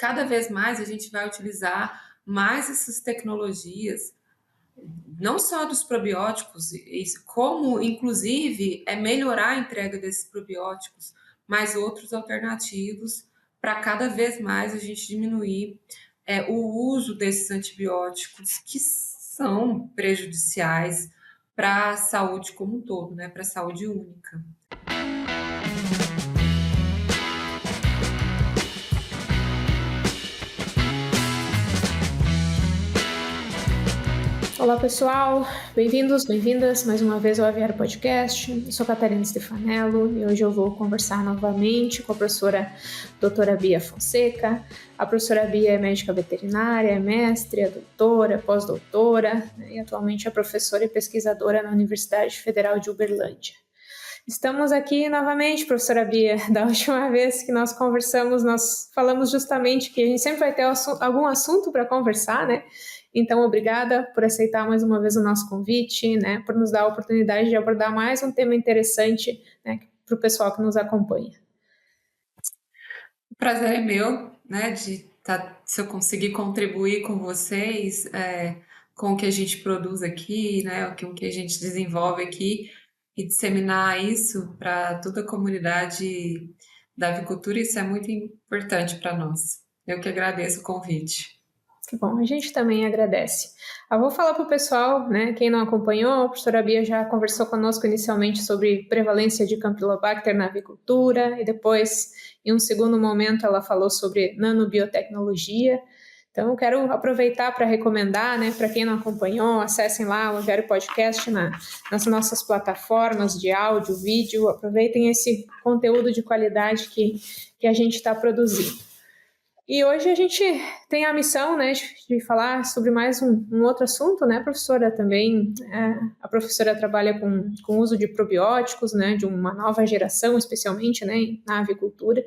cada vez mais a gente vai utilizar mais essas tecnologias, não só dos probióticos, como inclusive melhorar a entrega desses probióticos, mas outros alternativos para cada vez mais a gente diminuir o uso desses antibióticos que são prejudiciais para a saúde como um todo, né? Para a saúde única. Olá pessoal, bem-vindos, bem-vindas mais uma vez ao Aviário Podcast. Eu sou Catarina Stefanello e hoje eu vou conversar novamente com a professora doutora Bia Fonseca. A professora Bia é médica veterinária, é mestre, é doutora, pós-doutora, né, e atualmente é professora e pesquisadora na Universidade Federal de Uberlândia. Estamos aqui novamente, professora Bia. Da última vez que nós conversamos, nós falamos justamente que a gente sempre vai ter algum assunto para conversar, né? Então, obrigada por aceitar mais uma vez o nosso convite, né? Por nos dar a oportunidade de abordar mais um tema interessante, né, para o pessoal que nos acompanha. O prazer é meu, né? Se eu conseguir contribuir com vocês, com o que a gente produz aqui, né? Com o que a gente desenvolve aqui e disseminar isso para toda a comunidade da avicultura, isso é muito importante para nós. Eu que agradeço o convite. Que bom, a gente também agradece. Eu vou falar para o pessoal, né, quem não acompanhou, a professora Bia já conversou conosco inicialmente sobre prevalência de Campylobacter na avicultura e depois, em um segundo momento, ela falou sobre nanobiotecnologia. Então, eu quero aproveitar para recomendar, né, para quem não acompanhou, acessem lá o Aviário Podcast nas nossas plataformas de áudio, vídeo, aproveitem esse conteúdo de qualidade que a gente está produzindo. E hoje a gente tem a missão, né, de falar sobre mais um outro assunto, né, professora? Também a professora trabalha com o uso de probióticos, né, de uma nova geração, especialmente, né, na avicultura.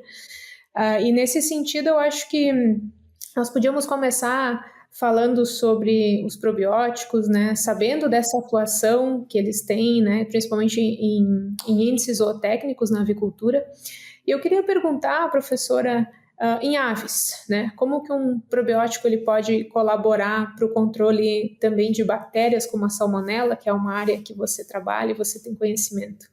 E nesse sentido, eu acho que nós podíamos começar falando sobre os probióticos, né, sabendo dessa atuação que eles têm, né, principalmente em índices zootécnicos na avicultura. E eu queria perguntar, professora, em aves, né? Como que um probiótico ele pode colaborar para o controle também de bactérias como a salmonela, que é uma área que você trabalha e você tem conhecimento?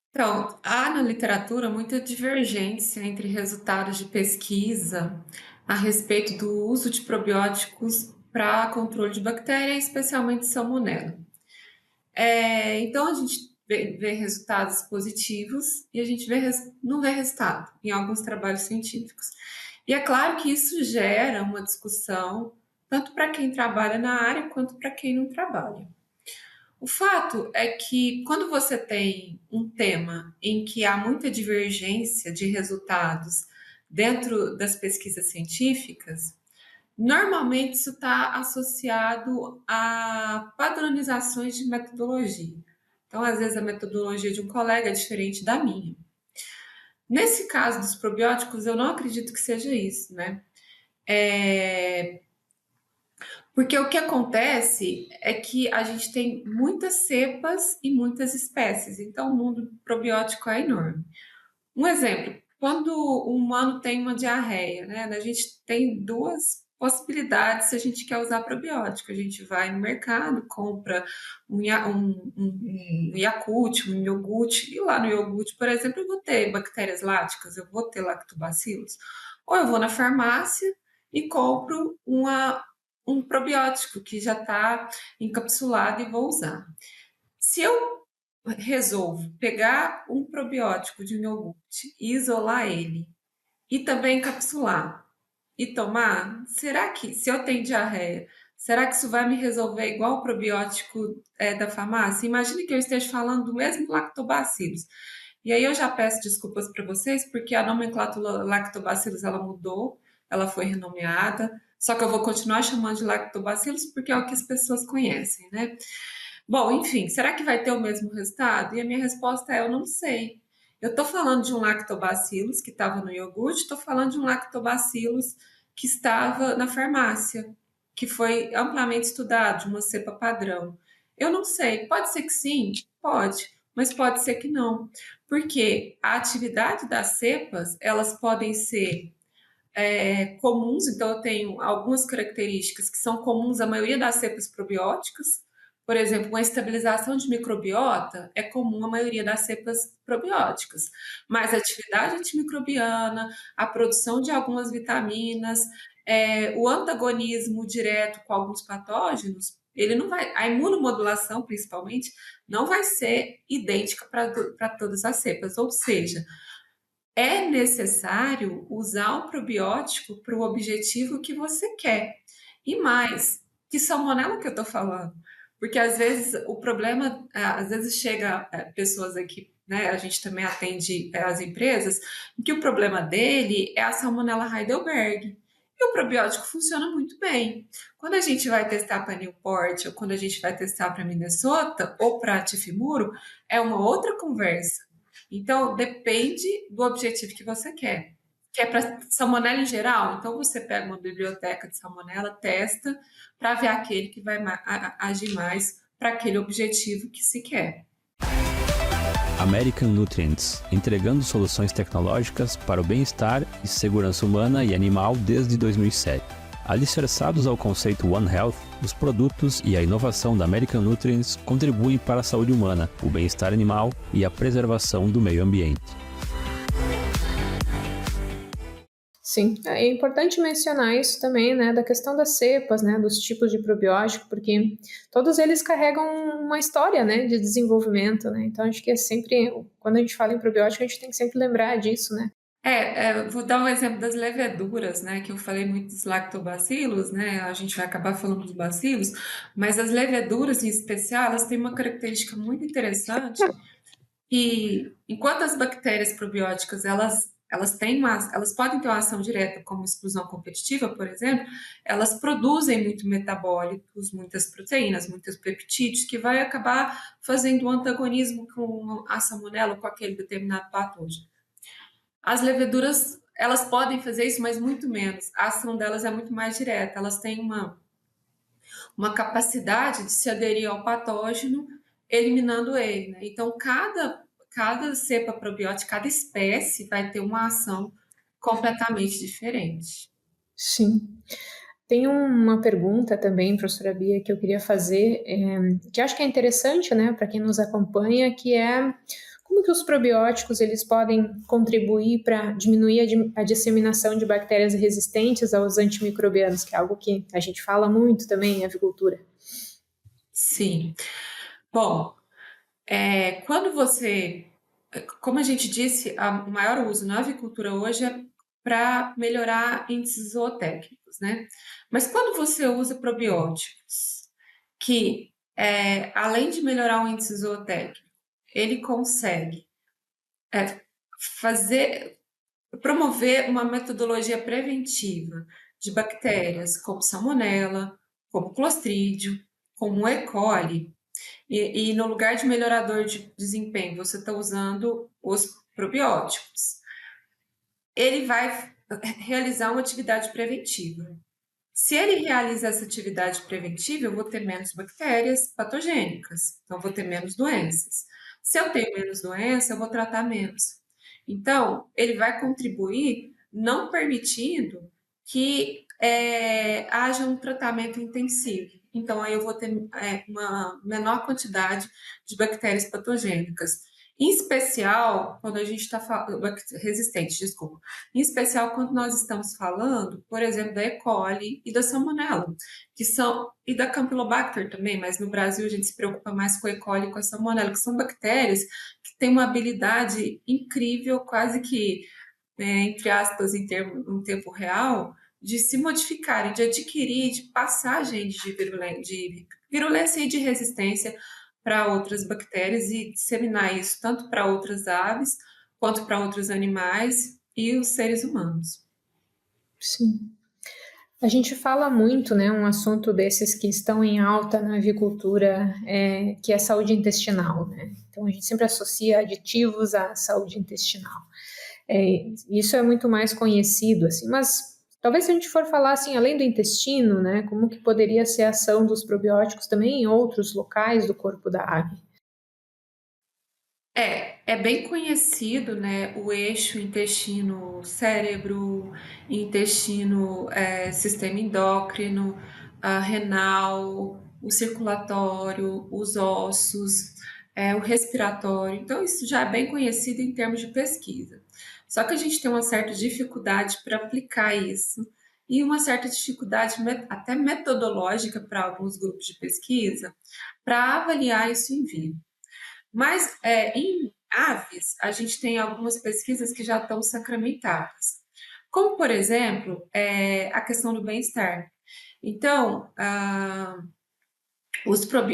Então, há na literatura muita divergência entre resultados de pesquisa a respeito do uso de probióticos para controle de bactéria, especialmente salmonela. Então, a gente vê resultados positivos e a gente não vê resultado em alguns trabalhos científicos. E é claro que isso gera uma discussão tanto para quem trabalha na área quanto para quem não trabalha. O fato é que quando você tem um tema em que há muita divergência de resultados dentro das pesquisas científicas, normalmente isso está associado a padronizações de metodologia. Então, às vezes, a metodologia de um colega é diferente da minha. Nesse caso dos probióticos, eu não acredito que seja isso, né? Porque o que acontece é que a gente tem muitas cepas e muitas espécies, então o mundo probiótico é enorme. Um exemplo, quando o humano tem uma diarreia, né? A gente tem duas possibilidades se a gente quer usar probiótico. A gente vai no mercado, compra um Yakult, um iogurte, e lá no iogurte, por exemplo, eu vou ter bactérias láticas, eu vou ter lactobacilos. Ou eu vou na farmácia e compro um probiótico que já está encapsulado e vou usar. Se eu resolvo pegar um probiótico de um iogurte e isolar ele e também encapsular e tomar, será que, se eu tenho diarreia, será que isso vai me resolver igual o probiótico da farmácia? Imagine que eu esteja falando do mesmo lactobacillus. E aí eu já peço desculpas para vocês, porque a nomenclatura lactobacillus ela mudou, ela foi renomeada, só que eu vou continuar chamando de lactobacillus porque é o que as pessoas conhecem, né? Bom, enfim, será que vai ter o mesmo resultado? E a minha resposta é: eu não sei. Eu estou falando de um lactobacillus que estava no iogurte, estou falando de um lactobacillus que estava na farmácia, que foi amplamente estudado, de uma cepa padrão. Eu não sei, pode ser que sim, pode. mas pode ser que não, porque a atividade das cepas, elas podem ser comuns, então eu tenho algumas características que são comuns à maioria das cepas probióticas. Por exemplo, uma estabilização de microbiota é comum à maioria das cepas probióticas, mas a atividade antimicrobiana, a produção de algumas vitaminas, o antagonismo direto com alguns patógenos, ele não vai, a imunomodulação principalmente, não vai ser idêntica para todas as cepas, ou seja, é necessário usar o probiótico para o objetivo que você quer. E mais, que salmonela que eu estou falando? Porque às vezes o problema, às vezes chega pessoas aqui, né? A gente também atende as empresas, que o problema dele é a salmonela Heidelberg. E o probiótico funciona muito bem. Quando a gente vai testar para Newport, ou quando a gente vai testar para Minnesota, ou para Tifimuro, é uma outra conversa. Então, depende do objetivo que você quer. Quer para salmonela em geral? Então, você pega uma biblioteca de salmonela, testa, para ver aquele que vai agir mais para aquele objetivo que se quer. American Nutrients, entregando soluções tecnológicas para o bem-estar e segurança humana e animal desde 2007. Alicerçados ao conceito One Health, os produtos e a inovação da American Nutrients contribuem para a saúde humana, o bem-estar animal e a preservação do meio ambiente. Sim, é importante mencionar isso também, né, da questão das cepas, né, dos tipos de probiótico, porque todos eles carregam uma história, né, de desenvolvimento, né, então acho que é sempre, quando a gente fala em probiótico, a gente tem que sempre lembrar disso, né. Vou dar um exemplo das leveduras, né, que eu falei muito dos lactobacilos, né, a gente vai acabar falando dos bacilos, mas as leveduras em especial, elas têm uma característica muito interessante. E enquanto as bactérias probióticas elas podem ter uma ação direta, como exclusão competitiva, por exemplo, elas produzem muito metabólitos, muitas proteínas, muitos peptídeos, que vai acabar fazendo um antagonismo com a salmonela, com aquele determinado patógeno. As leveduras, elas podem fazer isso, mas muito menos. A ação delas é muito mais direta. Elas têm uma capacidade de se aderir ao patógeno, eliminando ele, né? Então, cada cepa probiótica, cada espécie vai ter uma ação completamente diferente. Sim. Tem uma pergunta também, professora Bia, que eu queria fazer, que acho que é interessante, né, para quem nos acompanha, que é como que os probióticos eles podem contribuir para diminuir a disseminação de bactérias resistentes aos antimicrobianos, que é algo que a gente fala muito também em avicultura. Sim. Bom, quando você, como a gente disse, o maior uso na avicultura hoje é para melhorar índices zootécnicos, né? Mas quando você usa probióticos, que além de melhorar o índice zootécnico, ele consegue fazer, promover uma metodologia preventiva de bactérias como salmonela, como clostrídio, como E. coli, e no lugar de melhorador de desempenho, você está usando os probióticos. Ele vai realizar uma atividade preventiva. Se ele realiza essa atividade preventiva, eu vou ter menos bactérias patogênicas, então eu vou ter menos doenças. Se eu tenho menos doença, eu vou tratar menos. Então, ele vai contribuir não permitindo que haja um tratamento intensivo. Então, aí eu vou ter uma menor quantidade de bactérias patogênicas. Em especial, quando a gente está falando, resistente, desculpa. Em especial quando nós estamos falando, por exemplo, da E. coli e da Salmonella, que são, e da Campylobacter também, mas no Brasil a gente se preocupa mais com a E. coli e com a Salmonella, que são bactérias que têm uma habilidade incrível, quase que, entre aspas, em tempo real, de se modificarem, de adquirir, de passar genes de virulência e de resistência para outras bactérias e disseminar isso tanto para outras aves quanto para outros animais e os seres humanos. Sim. A gente fala muito, né, um assunto desses que estão em alta na avicultura, que é a saúde intestinal, né? Então a gente sempre associa aditivos à saúde intestinal. Isso é muito mais conhecido, assim, mas talvez se a gente for falar assim, além do intestino, né, como que poderia ser a ação dos probióticos também em outros locais do corpo da ave? É bem conhecido, né, o eixo intestino-cérebro, intestino, sistema endócrino, renal, o circulatório, os ossos, o respiratório. Então, isso já é bem conhecido em termos de pesquisa. Só que a gente tem uma certa dificuldade para aplicar isso e uma certa dificuldade até metodológica para alguns grupos de pesquisa para avaliar isso em vivo. Mas em aves, a gente tem algumas pesquisas que já estão sacramentadas, como, por exemplo, a questão do bem-estar. Então,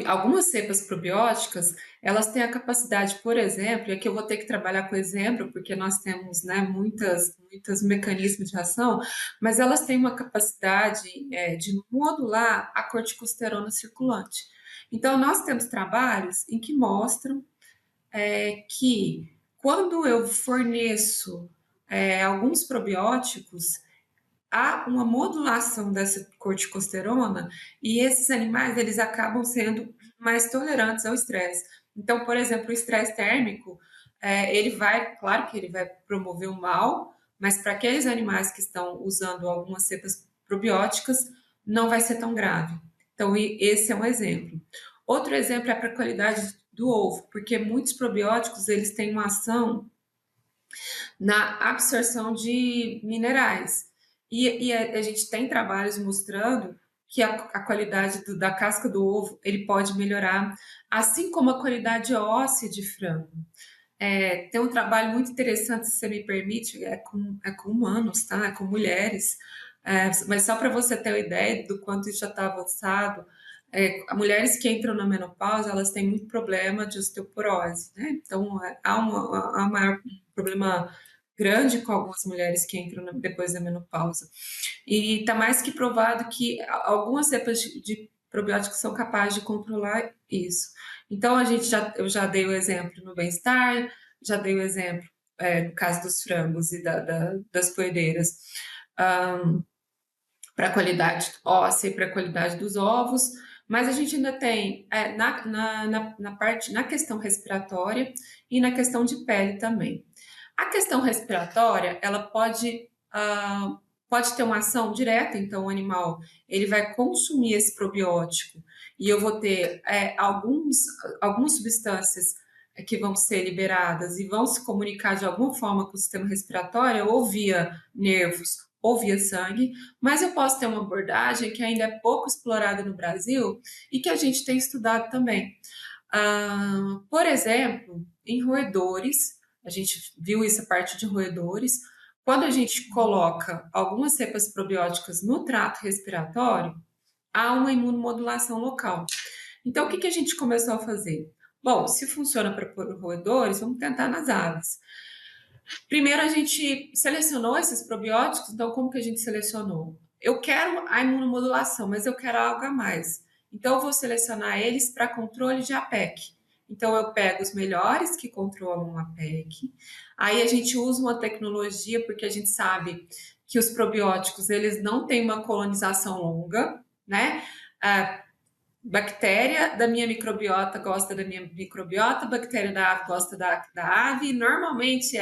algumas cepas probióticas, elas têm a capacidade, por exemplo, e aqui eu vou ter que trabalhar com exemplo, porque nós temos, né, muitos mecanismos de ação, mas elas têm uma capacidade, de modular a corticosterona circulante. Então, nós temos trabalhos em que mostram que quando eu forneço alguns probióticos, há uma modulação dessa corticosterona e esses animais eles acabam sendo mais tolerantes ao estresse. Então, por exemplo, o estresse térmico, ele vai, claro que ele vai promover o mal, mas para aqueles animais que estão usando algumas cepas probióticas, não vai ser tão grave. Então, esse é um exemplo. Outro exemplo é para a qualidade do ovo, porque muitos probióticos eles têm uma ação na absorção de minerais. E a gente tem trabalhos mostrando que a qualidade da casca do ovo ele pode melhorar, assim como a qualidade óssea de frango. Tem um trabalho muito interessante, se você me permite, é com humanos, tá? É com mulheres. Mas só para você ter uma ideia do quanto isso já está avançado, mulheres que entram na menopausa, elas têm muito problema de osteoporose, né? Então, há um maior problema grande com algumas mulheres que entram depois da menopausa. E está mais que provado que algumas cepas de probióticos são capazes de controlar isso. Então, eu já dei o exemplo no bem-estar, já dei o exemplo no caso dos frangos e das poedeiras, para a qualidade óssea e para a qualidade dos ovos, mas a gente ainda tem na questão respiratória e na questão de pele também. A questão respiratória, ela pode ter uma ação direta, então o animal ele vai consumir esse probiótico e eu vou ter algumas substâncias que vão ser liberadas e vão se comunicar de alguma forma com o sistema respiratório, ou via nervos ou via sangue, mas eu posso ter uma abordagem que ainda é pouco explorada no Brasil e que a gente tem estudado também. Por exemplo, em roedores, a gente viu isso a partir de roedores, quando a gente coloca algumas cepas probióticas no trato respiratório, há uma imunomodulação local. Então, o que a gente começou a fazer? Bom, se funciona para roedores, vamos tentar nas aves. Primeiro, a gente selecionou esses probióticos, então como que a gente selecionou? Eu quero a imunomodulação, mas eu quero algo a mais. Então, eu vou selecionar eles para controle de APEC. Então, eu pego os melhores que controlam a APEC. Aí, a gente usa uma tecnologia, porque a gente sabe que os probióticos, eles não têm uma colonização longa, né? A bactéria da minha microbiota gosta da minha microbiota, a bactéria da ave gosta da ave, e normalmente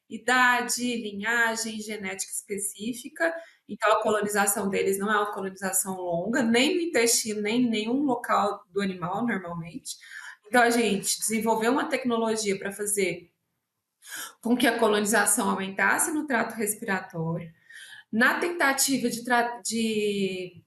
idade, linhagem, genética específica. Então, a colonização deles não é uma colonização longa, nem no intestino, nem em nenhum local do animal, normalmente. Então, a gente desenvolveu uma tecnologia para fazer com que a colonização aumentasse no trato respiratório, na tentativa de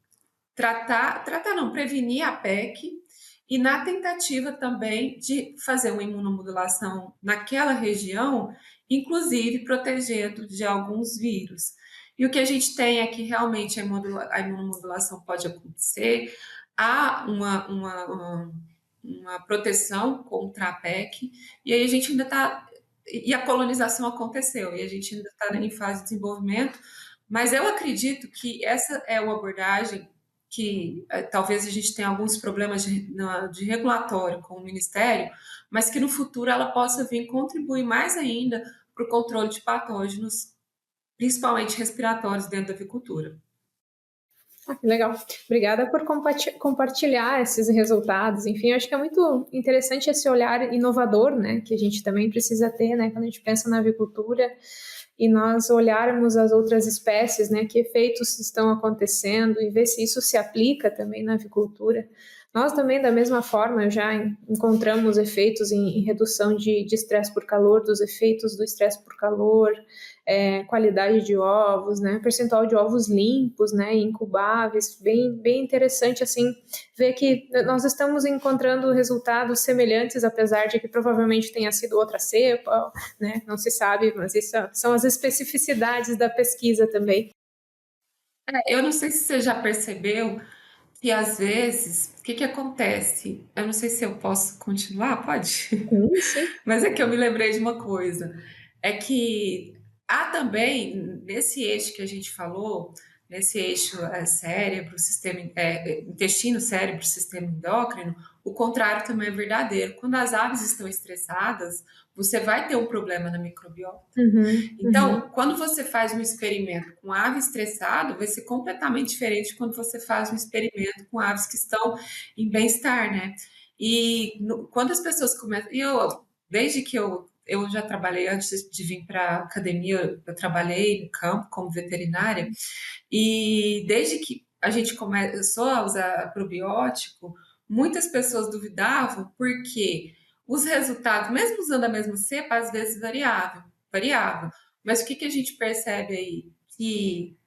tratar não, prevenir a PEC, e na tentativa também de fazer uma imunomodulação naquela região, inclusive protegendo de alguns vírus. E o que a gente tem é que realmente a imunomodulação pode acontecer, há uma proteção contra a PEC, e aí a gente ainda está. E a colonização aconteceu, e a gente ainda está em fase de desenvolvimento, mas eu acredito que essa é uma abordagem que talvez a gente tenha alguns problemas de regulatório com o Ministério, mas que no futuro ela possa vir contribuir mais ainda para o controle de patógenos, principalmente respiratórios, dentro da avicultura. Ah, que legal. Obrigada por compartilhar esses resultados. Enfim, eu acho que é muito interessante esse olhar inovador, né, que a gente também precisa ter, né, quando a gente pensa na avicultura e nós olharmos as outras espécies, né, que efeitos estão acontecendo e ver se isso se aplica também na avicultura. Nós também, da mesma forma, já encontramos efeitos em redução de estresse por calor, dos efeitos do estresse por calor, qualidade de ovos, né, percentual de ovos limpos, né, incubáveis, bem interessante, assim, ver que nós estamos encontrando resultados semelhantes, apesar de que provavelmente tenha sido outra cepa, né, não se sabe, mas isso são as especificidades da pesquisa também. Eu não sei se você já percebeu que às vezes, o que que acontece? Eu não sei se eu posso continuar, pode? Sim, sim. Mas é que eu me lembrei de uma coisa. É que há também, nesse eixo que a gente falou, nesse eixo cérebro, intestino, cérebro, sistema endócrino, o contrário também é verdadeiro. Quando as aves estão estressadas, você vai ter um problema na microbiota. Uhum, uhum. Então, quando você faz um experimento com ave estressado, vai ser completamente diferente de quando você faz um experimento com aves que estão em bem-estar, né? Quando as pessoas começam. Desde que eu já trabalhei, antes de vir para a academia, eu trabalhei no campo como veterinária, e desde que a gente começou a usar probiótico, muitas pessoas duvidavam porque os resultados, mesmo usando a mesma cepa, às vezes variavam. Mas o que que a gente percebe aí? Que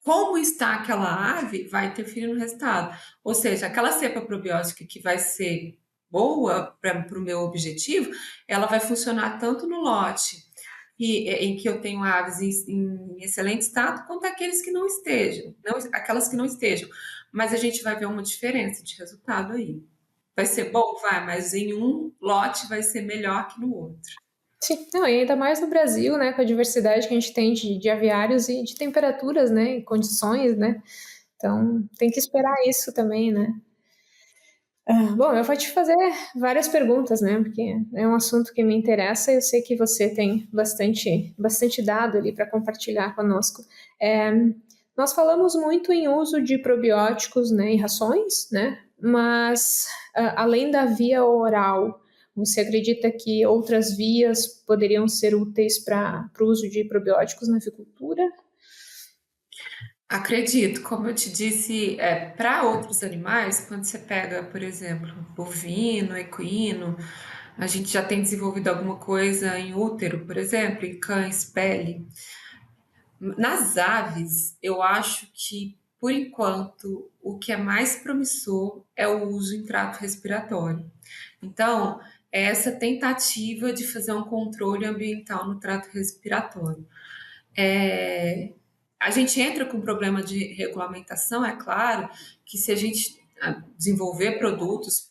como está aquela ave vai interferir no resultado. Ou seja, aquela cepa probiótica que vai ser boa para o meu objetivo, ela vai funcionar tanto no lote em que eu tenho aves em excelente estado, quanto aqueles que não estejam, aquelas que não estejam. Mas a gente vai ver uma diferença de resultado aí. Vai ser bom? Vai, mas em um lote vai ser melhor que no outro. Sim, não, e ainda mais no Brasil, né, com a diversidade que a gente tem de aviários e de temperaturas, né, e condições, né, então tem que esperar isso também, né. Bom, eu vou te fazer várias perguntas, né, porque é um assunto que me interessa e eu sei que você tem bastante dado ali para compartilhar conosco. É, nós falamos muito em uso de probióticos, né, em rações, né, mas além da via oral, você acredita que outras vias poderiam ser úteis para o uso de probióticos na avicultura? Acredito, como eu te disse, para outros animais, quando você pega, por exemplo, bovino, equino, a gente já tem desenvolvido alguma coisa em útero, por exemplo, em cães, pele. Nas aves, eu acho que, por enquanto, o que é mais promissor é o uso em trato respiratório. Então, é essa tentativa de fazer um controle ambiental no trato respiratório. É, a gente entra com problema de regulamentação, é claro, que se a gente desenvolver produtos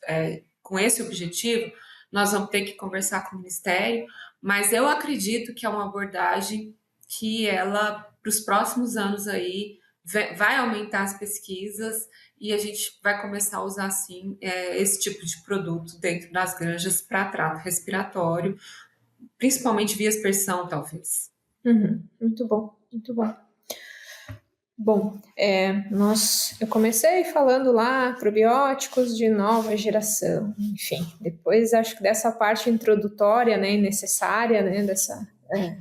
com esse objetivo, nós vamos ter que conversar com o Ministério, mas eu acredito que é uma abordagem que ela, para os próximos anos aí, vai aumentar as pesquisas e a gente vai começar a usar, sim, esse tipo de produto dentro das granjas para trato respiratório, principalmente via aspersão, talvez. Uhum, muito bom, muito bom. Bom, eu comecei falando lá probióticos de nova geração, enfim, depois acho que dessa parte introdutória, né, necessária, né, dessa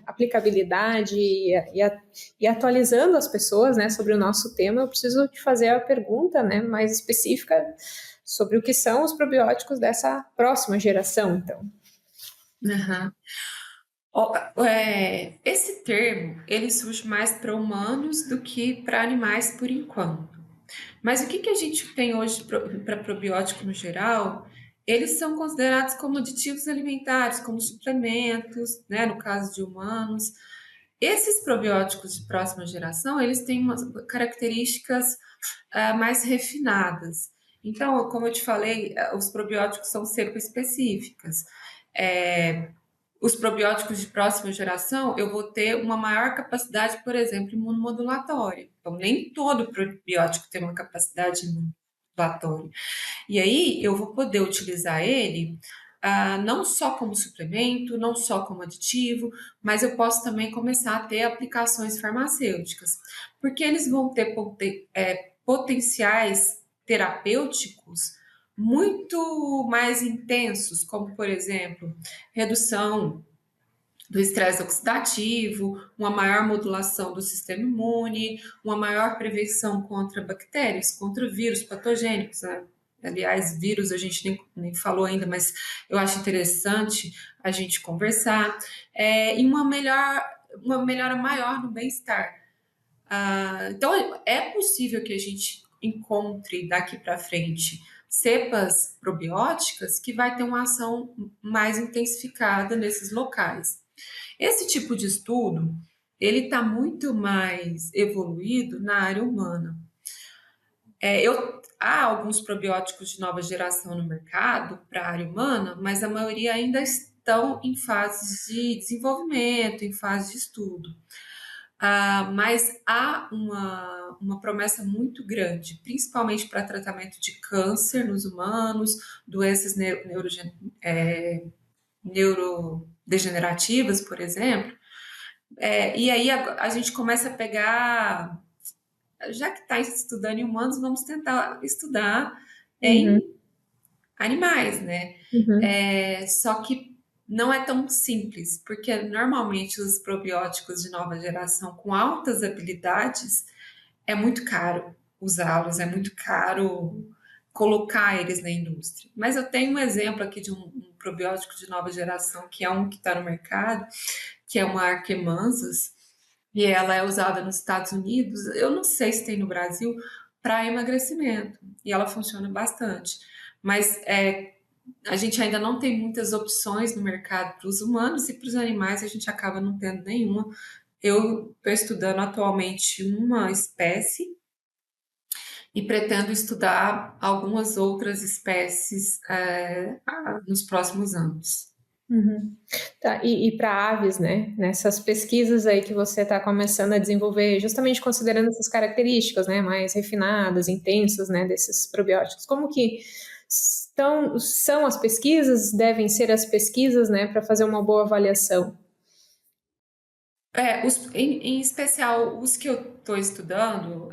aplicabilidade e atualizando as pessoas, né, sobre o nosso tema, eu preciso te fazer a pergunta, né, mais específica sobre o que são os probióticos dessa próxima geração, então. Uhum. Esse termo, ele surge mais para humanos do que para animais por enquanto. Mas o que que a gente tem hoje para probiótico no geral? Eles são considerados como aditivos alimentares, como suplementos, né, no caso de humanos. Esses probióticos de próxima geração, eles têm umas características mais refinadas. Então, como eu te falei, os probióticos são seco específicas. É, os probióticos de próxima geração, eu vou ter uma maior capacidade, por exemplo, imunomodulatória. Então, nem todo probiótico tem uma capacidade imunomodulatória. E aí, eu vou poder utilizar ele não só como suplemento, não só como aditivo, mas eu posso também começar a ter aplicações farmacêuticas, porque eles vão ter potenciais terapêuticos muito mais intensos, como, por exemplo, redução do estresse oxidativo, uma maior modulação do sistema imune, uma maior prevenção contra bactérias, contra vírus patogênicos, né? Aliás, vírus a gente nem falou ainda, mas eu acho interessante a gente conversar, e uma melhora maior no bem-estar. Então, é possível que a gente encontre daqui para frente cepas probióticas que vai ter uma ação mais intensificada nesses locais. Esse tipo de estudo, ele está muito mais evoluído na área humana. Há alguns probióticos de nova geração no mercado para a área humana, mas a maioria ainda estão em fases de desenvolvimento, em fase de estudo. Mas há uma promessa muito grande, principalmente para tratamento de câncer nos humanos, doenças neurodegenerativas, por exemplo. E aí a gente começa a pegar, já que está estudando em humanos, vamos tentar estudar em animais, né? Só que não é tão simples, porque normalmente os probióticos de nova geração com altas habilidades é muito caro usá-los, é muito caro colocar eles na indústria. Mas eu tenho um exemplo aqui de um probiótico de nova geração, que é um que está no mercado, que é uma Arquemansus, e ela é usada nos Estados Unidos, eu não sei se tem no Brasil, para emagrecimento, e ela funciona bastante. Mas a gente ainda não tem muitas opções no mercado para os humanos, e para os animais a gente acaba não tendo nenhuma. Eu estou estudando atualmente uma espécie e pretendo estudar algumas outras espécies nos próximos anos. Tá, e para aves, né? Nessas pesquisas aí que você está começando a desenvolver, justamente considerando essas características, né, mais refinadas, intensas, né, desses probióticos, como que são as pesquisas, devem ser as pesquisas, né, para fazer uma boa avaliação? Em especial, os que eu estou estudando,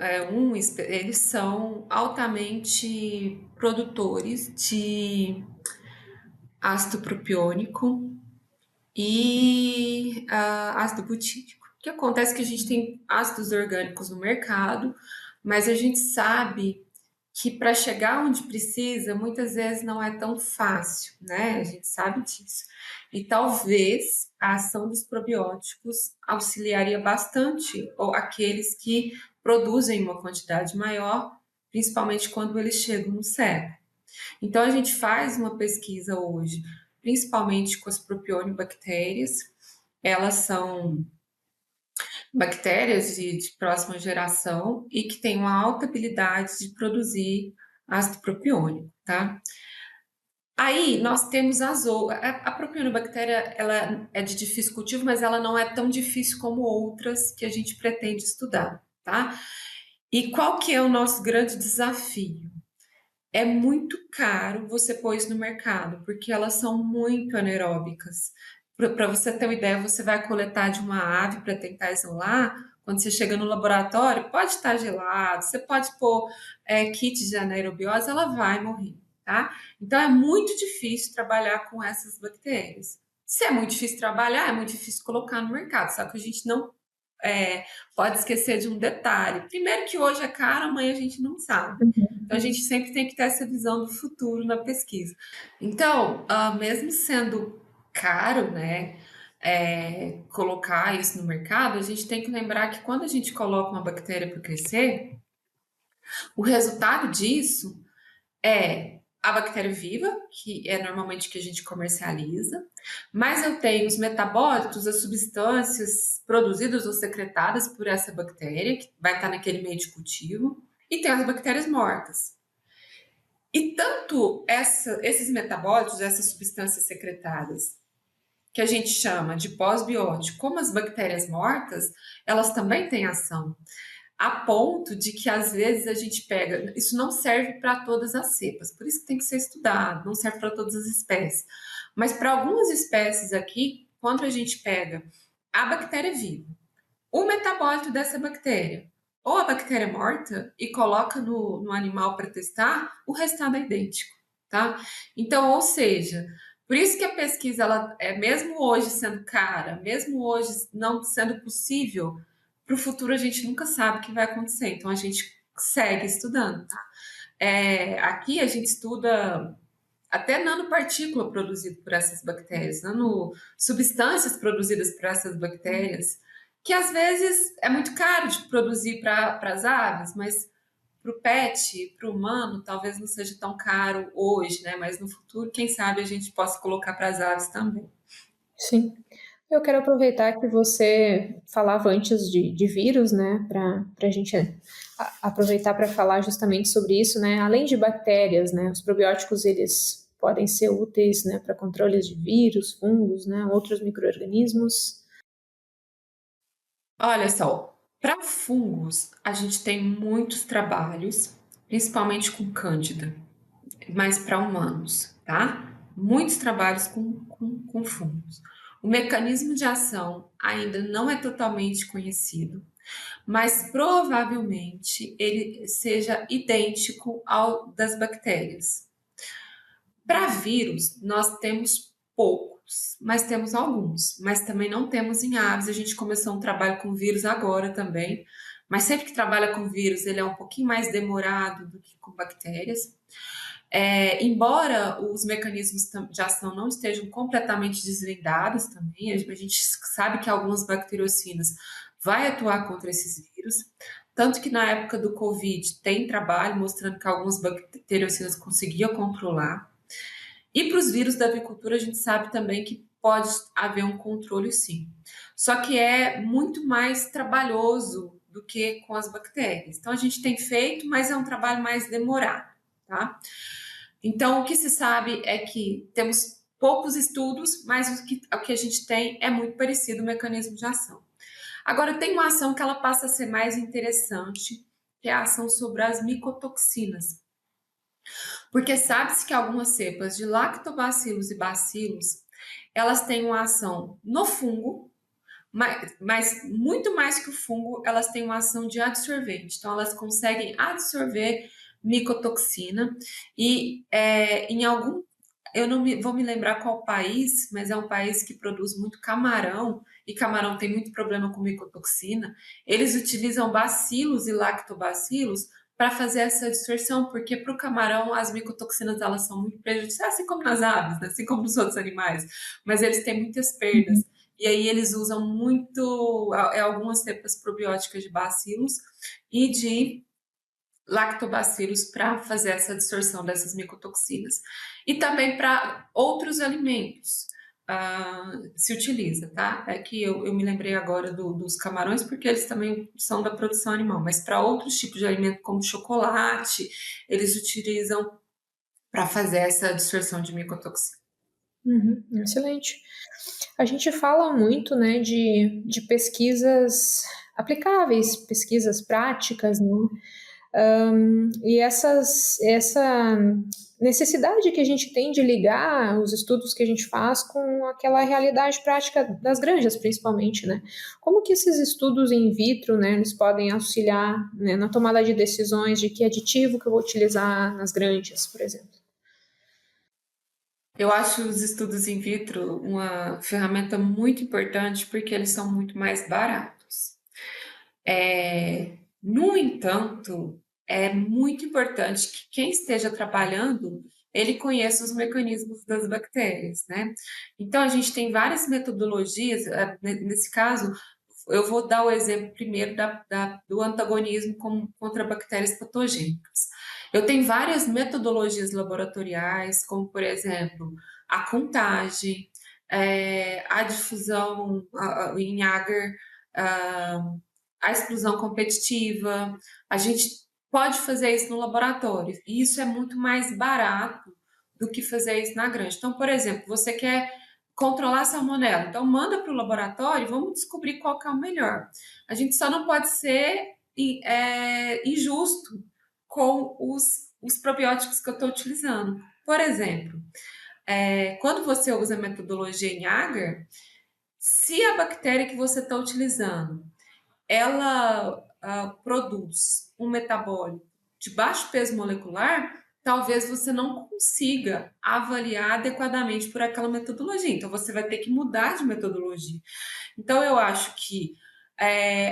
eles são altamente produtores de ácido propiônico e ácido butírico. O que acontece é que a gente tem ácidos orgânicos no mercado, mas a gente sabe que para chegar onde precisa, muitas vezes não é tão fácil, né? A gente sabe disso. E talvez a ação dos probióticos auxiliaria bastante aqueles que produzem uma quantidade maior, principalmente quando eles chegam no cérebro. Então, a gente faz uma pesquisa hoje, principalmente com as propionibactérias. Elas são bactérias de próxima geração e que têm uma alta habilidade de produzir ácido propiônico, tá? Aí nós temos a propionibactéria, ela é de difícil cultivo, mas ela não é tão difícil como outras que a gente pretende estudar, tá? E qual que é o nosso grande desafio? É muito caro você pôr isso no mercado, porque elas são muito anaeróbicas. Para você ter uma ideia, você vai coletar de uma ave para tentar isolar. Quando você chega no laboratório, pode estar gelado, você pode pôr kit de anaerobiose, ela vai morrer, tá? Então é muito difícil trabalhar com essas bactérias. Se é muito difícil trabalhar, é muito difícil colocar no mercado, só que a gente não pode esquecer de um detalhe. Primeiro que hoje é caro, amanhã a gente não sabe. Então a gente sempre tem que ter essa visão do futuro na pesquisa. Então, mesmo sendo caro, né, colocar isso no mercado, a gente tem que lembrar que quando a gente coloca uma bactéria para crescer, o resultado disso é a bactéria viva, que é normalmente que a gente comercializa, mas eu tenho os metabólitos, as substâncias produzidas ou secretadas por essa bactéria, que vai estar naquele meio de cultivo, e tem as bactérias mortas. E tanto esses metabólitos, essas substâncias secretadas, que a gente chama de pós-biótico, como as bactérias mortas, elas também têm ação. A ponto de que às vezes a gente pega, isso não serve para todas as cepas, por isso que tem que ser estudado, não serve para todas as espécies. Mas para algumas espécies aqui, quando a gente pega a bactéria viva, o metabólito dessa bactéria, ou a bactéria morta, e coloca no animal para testar, o resultado é idêntico, tá? Então, ou seja, por isso que a pesquisa, ela é mesmo hoje sendo cara, mesmo hoje não sendo possível, para o futuro a gente nunca sabe o que vai acontecer. Então, a gente segue estudando, tá? Aqui a gente estuda até nanopartícula produzida por essas bactérias, nanosubstâncias produzidas por essas bactérias, que às vezes é muito caro de produzir para as aves, mas para o pet, para o humano, talvez não seja tão caro hoje, né? Mas no futuro, quem sabe a gente possa colocar para as aves também. Sim. Eu quero aproveitar que você falava antes de vírus, né, para a gente aproveitar para falar justamente sobre isso, né, além de bactérias, né, os probióticos, eles podem ser úteis, né, para controles de vírus, fungos, né, outros micro-organismos. Olha só, para fungos, a gente tem muitos trabalhos, principalmente com Cândida, mas para humanos, tá? Muitos trabalhos com fungos. O mecanismo de ação ainda não é totalmente conhecido, mas provavelmente ele seja idêntico ao das bactérias. Para vírus, nós temos poucos, mas temos alguns, mas também não temos em aves. A gente começou um trabalho com vírus agora também, mas sempre que trabalha com vírus, ele é um pouquinho mais demorado do que com bactérias. Embora os mecanismos de ação não estejam completamente desvendados também, a gente sabe que algumas bacteriocinas vai atuar contra esses vírus, tanto que na época do Covid tem trabalho mostrando que algumas bacteriocinas conseguiam controlar. E para os vírus da avicultura, a gente sabe também que pode haver um controle, sim. Só que é muito mais trabalhoso do que com as bactérias. Então, a gente tem feito, mas é um trabalho mais demorado, tá? Então, o que se sabe é que temos poucos estudos, mas o que a gente tem é muito parecido o mecanismo de ação. Agora, tem uma ação que ela passa a ser mais interessante, que é a ação sobre as micotoxinas. Porque sabe-se que algumas cepas de lactobacilos e bacilos, elas têm uma ação no fungo, mas muito mais que o fungo, elas têm uma ação de adsorvente. Então, elas conseguem absorver micotoxina e em algum, eu não vou me lembrar qual país, mas é um país que produz muito camarão e camarão tem muito problema com micotoxina. Eles utilizam bacilos e lactobacilos para fazer essa distorção, porque para o camarão as micotoxinas elas são muito prejudiciais, assim como nas aves, né? Assim como nos outros animais, mas eles têm muitas perdas. E aí eles usam muito algumas cepas probióticas de bacilos e de lactobacilos para fazer essa distorção dessas micotoxinas. E também para outros alimentos se utiliza, tá? É que eu me lembrei agora dos camarões, porque eles também são da produção animal, mas para outros tipos de alimento, como chocolate, eles utilizam para fazer essa distorção de micotoxina. Excelente. A gente fala muito, né, de pesquisas aplicáveis, pesquisas práticas, né? E essa necessidade que a gente tem de ligar os estudos que a gente faz com aquela realidade prática das granjas, principalmente, né? Como que esses estudos in vitro, né, eles podem auxiliar, né, na tomada de decisões de que aditivo que eu vou utilizar nas granjas, por exemplo? Eu acho os estudos in vitro uma ferramenta muito importante porque eles são muito mais baratos. No entanto, é muito importante que quem esteja trabalhando, ele conheça os mecanismos das bactérias, né? Então, a gente tem várias metodologias, nesse caso, eu vou dar o exemplo primeiro do antagonismo contra bactérias patogênicas. Eu tenho várias metodologias laboratoriais, como, por exemplo, a contagem, a difusão em agar, a exclusão competitiva. A gente pode fazer isso no laboratório, e isso é muito mais barato do que fazer isso na granja. Então, por exemplo, você quer controlar a salmonela, então manda para o laboratório e vamos descobrir qual que é o melhor. A gente só não pode ser injusto com os probióticos que eu estou utilizando. Por exemplo, quando você usa a metodologia em agar, se a bactéria que você está utilizando, ela produz um metabólito de baixo peso molecular, talvez você não consiga avaliar adequadamente por aquela metodologia. Então, você vai ter que mudar de metodologia. Então, eu acho que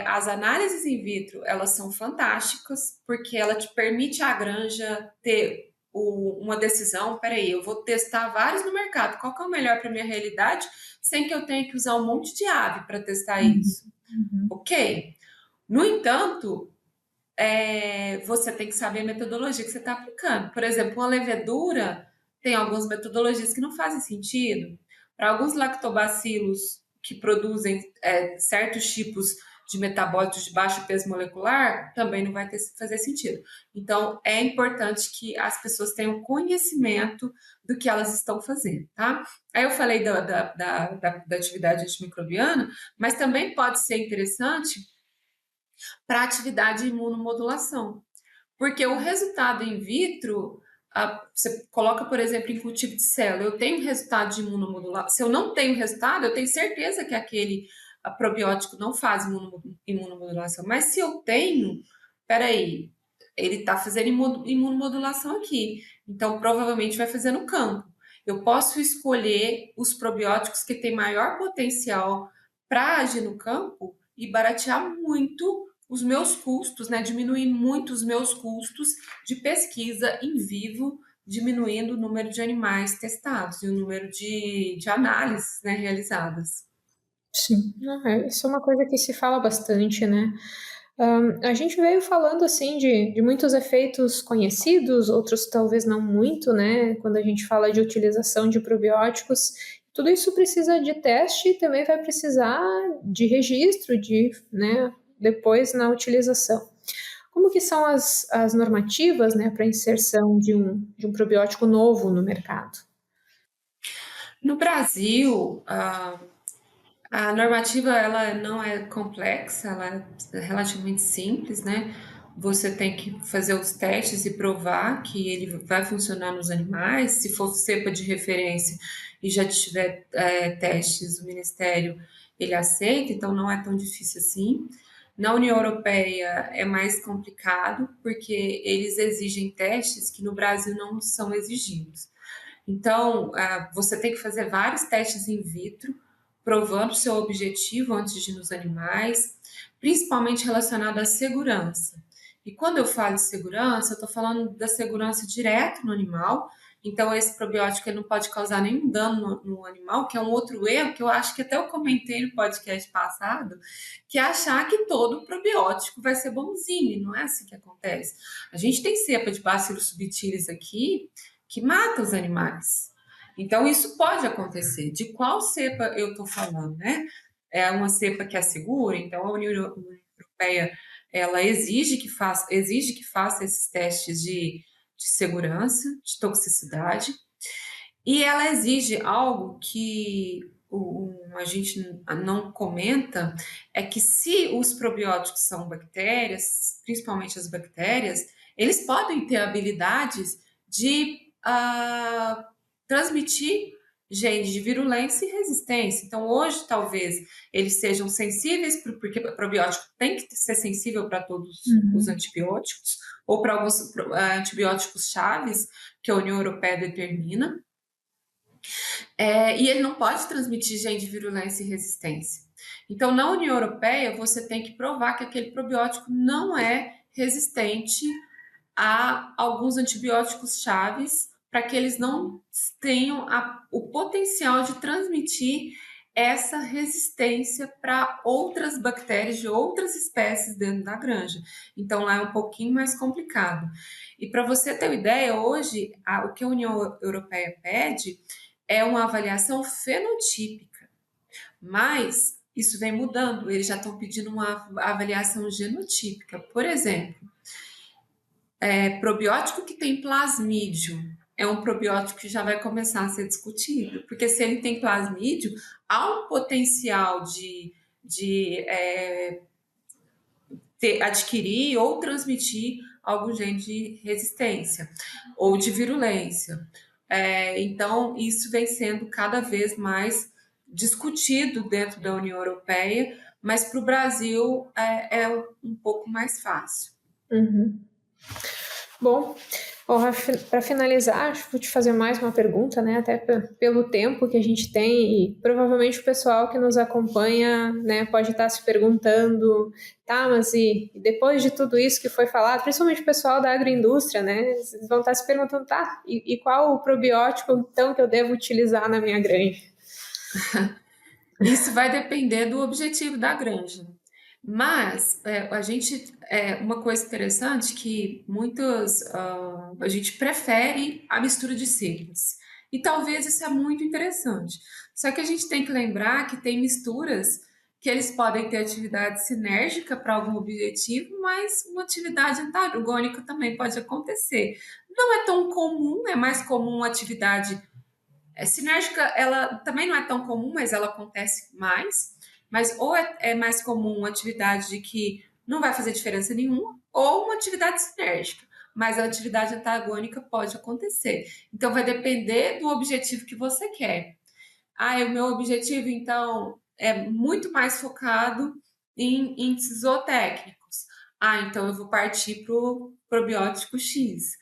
as análises in vitro, elas são fantásticas, porque ela te permite a granja ter uma decisão, peraí, eu vou testar vários no mercado, qual que é o melhor para minha realidade, sem que eu tenha que usar um monte de ave para testar isso. Uhum. Ok? No entanto, você tem que saber a metodologia que você está aplicando. Por exemplo, uma levedura tem algumas metodologias que não fazem sentido. Para alguns lactobacilos que produzem certos tipos de metabólitos de baixo peso molecular, também não vai fazer sentido. Então, é importante que as pessoas tenham conhecimento do que elas estão fazendo, tá? Aí eu falei da atividade antimicrobiana, mas também pode ser interessante para atividade de imunomodulação. Porque o resultado in vitro, você coloca, por exemplo, em cultivo de célula, eu tenho resultado de imunomodulação. Se eu não tenho resultado, eu tenho certeza que aquele probiótico não faz imunomodulação. Mas se eu tenho, peraí, ele está fazendo imunomodulação aqui. Então, provavelmente vai fazer no campo. Eu posso escolher os probióticos que têm maior potencial para agir no campo e baratear muito os meus custos, né? Diminuir muito os meus custos de pesquisa em vivo, diminuindo o número de animais testados e o número de análises, né, realizadas. Sim, não, isso é uma coisa que se fala bastante, né? A gente veio falando assim de muitos efeitos conhecidos, outros talvez não muito, né? Quando a gente fala de utilização de probióticos, tudo isso precisa de teste e também vai precisar de registro, né, depois na utilização. Como que são as normativas, né, para inserção de um probiótico novo no mercado? No Brasil, a normativa ela não é complexa, ela é relativamente simples, né? Você tem que fazer os testes e provar que ele vai funcionar nos animais. Se for cepa de referência e já tiver testes, o Ministério ele aceita, então não é tão difícil assim. Na União Europeia é mais complicado, porque eles exigem testes que no Brasil não são exigidos. Então, você tem que fazer vários testes in vitro, provando o seu objetivo antes de ir nos animais, principalmente relacionado à segurança. E quando eu falo de segurança, eu estou falando da segurança direto no animal. Então, esse probiótico ele não pode causar nenhum dano no animal, que é um outro erro que eu acho que até eu comentei no podcast passado, que é achar que todo probiótico vai ser bonzinho, e não é assim que acontece. A gente tem cepa de Bacillus subtilis aqui, que mata os animais. Então, isso pode acontecer. De qual cepa eu estou falando, né? É uma cepa que é segura, então a União Europeia ela exige que faça esses testes de segurança, de toxicidade, e ela exige algo que a gente não comenta, é que se os probióticos são bactérias, principalmente as bactérias, eles podem ter habilidades de transmitir genes de virulência e resistência. Então, hoje, talvez, eles sejam sensíveis, porque o probiótico tem que ser sensível para todos os antibióticos, ou para alguns antibióticos chaves que a União Europeia determina. E ele não pode transmitir gene de virulência e resistência. Então, na União Europeia, você tem que provar que aquele probiótico não é resistente a alguns antibióticos chaves, para que eles não tenham o potencial de transmitir essa resistência para outras bactérias de outras espécies dentro da granja. Então, lá é um pouquinho mais complicado. E para você ter uma ideia, hoje, o que a União Europeia pede é uma avaliação fenotípica, mas isso vem mudando, eles já estão pedindo uma avaliação genotípica. Por exemplo, probiótico que tem plasmídio é um probiótico que já vai começar a ser discutido, porque se ele tem plasmídio, há um potencial de adquirir ou transmitir algum gene de resistência ou de virulência. Então, isso vem sendo cada vez mais discutido dentro da União Europeia, mas para o Brasil é um pouco mais fácil. Uhum. Bom, para finalizar, acho que vou te fazer mais uma pergunta, né? Até pelo tempo que a gente tem, e provavelmente o pessoal que nos acompanha, né, pode estar se perguntando, tá, mas e depois de tudo isso que foi falado, principalmente o pessoal da agroindústria, né? Eles vão estar se perguntando, tá, e qual o probiótico então que eu devo utilizar na minha granja? Isso vai depender do objetivo da granja. Mas uma coisa interessante que a gente prefere a mistura de siglas. E talvez isso é muito interessante. Só que a gente tem que lembrar que tem misturas que eles podem ter atividade sinérgica para algum objetivo, mas uma atividade antagônica também pode acontecer. Não é tão comum, é mais comum a atividade sinérgica, ela também não é tão comum, mas ela acontece mais. Mas ou é mais comum uma atividade de que não vai fazer diferença nenhuma, ou uma atividade sinérgica. Mas a atividade antagônica pode acontecer. Então, vai depender do objetivo que você quer. O meu objetivo, então, é muito mais focado em índices zootécnicos. Então eu vou partir para o probiótico X.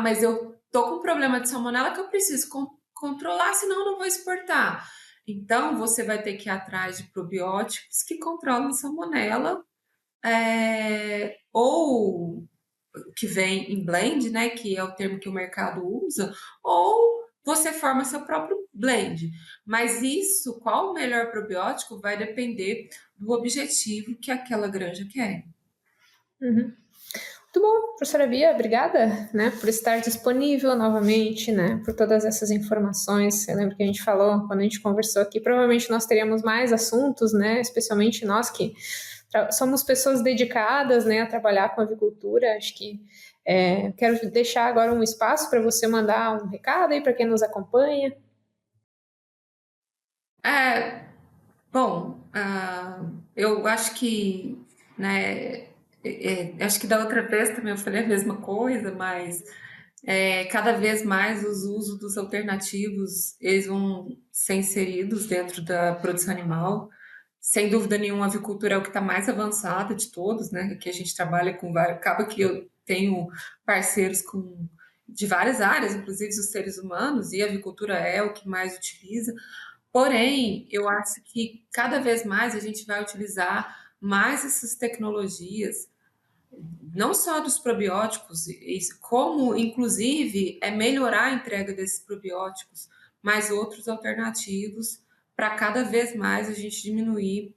Mas eu tô com um problema de salmonela que eu preciso controlar, senão eu não vou exportar. Então, você vai ter que ir atrás de probióticos que controlam salmonela, ou que vem em blend, né, que é o termo que o mercado usa, ou você forma seu próprio blend. Mas isso, qual o melhor probiótico, vai depender do objetivo que aquela granja quer. Uhum. Muito bom, professora Bia, obrigada, né, por estar disponível novamente, né, por todas essas informações. Eu lembro que a gente falou, quando a gente conversou aqui, provavelmente nós teríamos mais assuntos, né, especialmente nós que somos pessoas dedicadas, né, a trabalhar com avicultura. Acho que quero deixar agora um espaço para você mandar um recado aí para quem nos acompanha. Bom, eu acho que, né, acho que da outra vez também eu falei a mesma coisa, mas cada vez mais os usos dos alternativos eles vão ser inseridos dentro da produção animal. Sem dúvida nenhuma, a avicultura é o que está mais avançado de todos, né? Que a gente trabalha com vários. Acaba que eu tenho parceiros de várias áreas, inclusive os seres humanos, e a avicultura é o que mais utiliza. Porém, eu acho que cada vez mais a gente vai utilizar mais essas tecnologias, não só dos probióticos, como inclusive melhorar a entrega desses probióticos, mas outros alternativos para cada vez mais a gente diminuir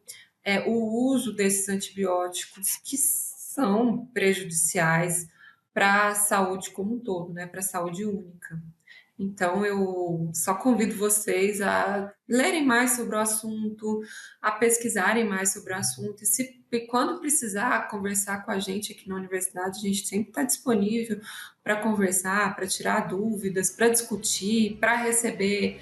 o uso desses antibióticos que são prejudiciais para a saúde como um todo, né? Para a saúde única. Então, eu só convido vocês a lerem mais sobre o assunto, a pesquisarem mais sobre o assunto, e quando precisar conversar com a gente aqui na universidade, a gente sempre está disponível para conversar, para tirar dúvidas, para discutir, para receber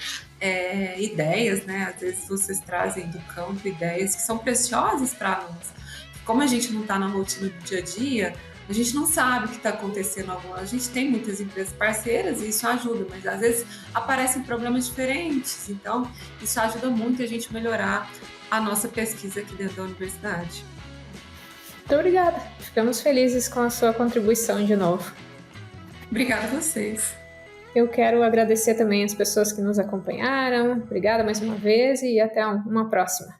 ideias, né? Às vezes vocês trazem do campo ideias que são preciosas para nós. Como a gente não está na rotina do dia a dia, a gente não sabe o que está acontecendo agora. A gente tem muitas empresas parceiras e isso ajuda, mas às vezes aparecem problemas diferentes. Então, isso ajuda muito a gente melhorar a nossa pesquisa aqui dentro da universidade. Muito obrigada. Ficamos felizes com a sua contribuição de novo. Obrigada a vocês. Eu quero agradecer também as pessoas que nos acompanharam. Obrigada mais uma vez e até uma próxima.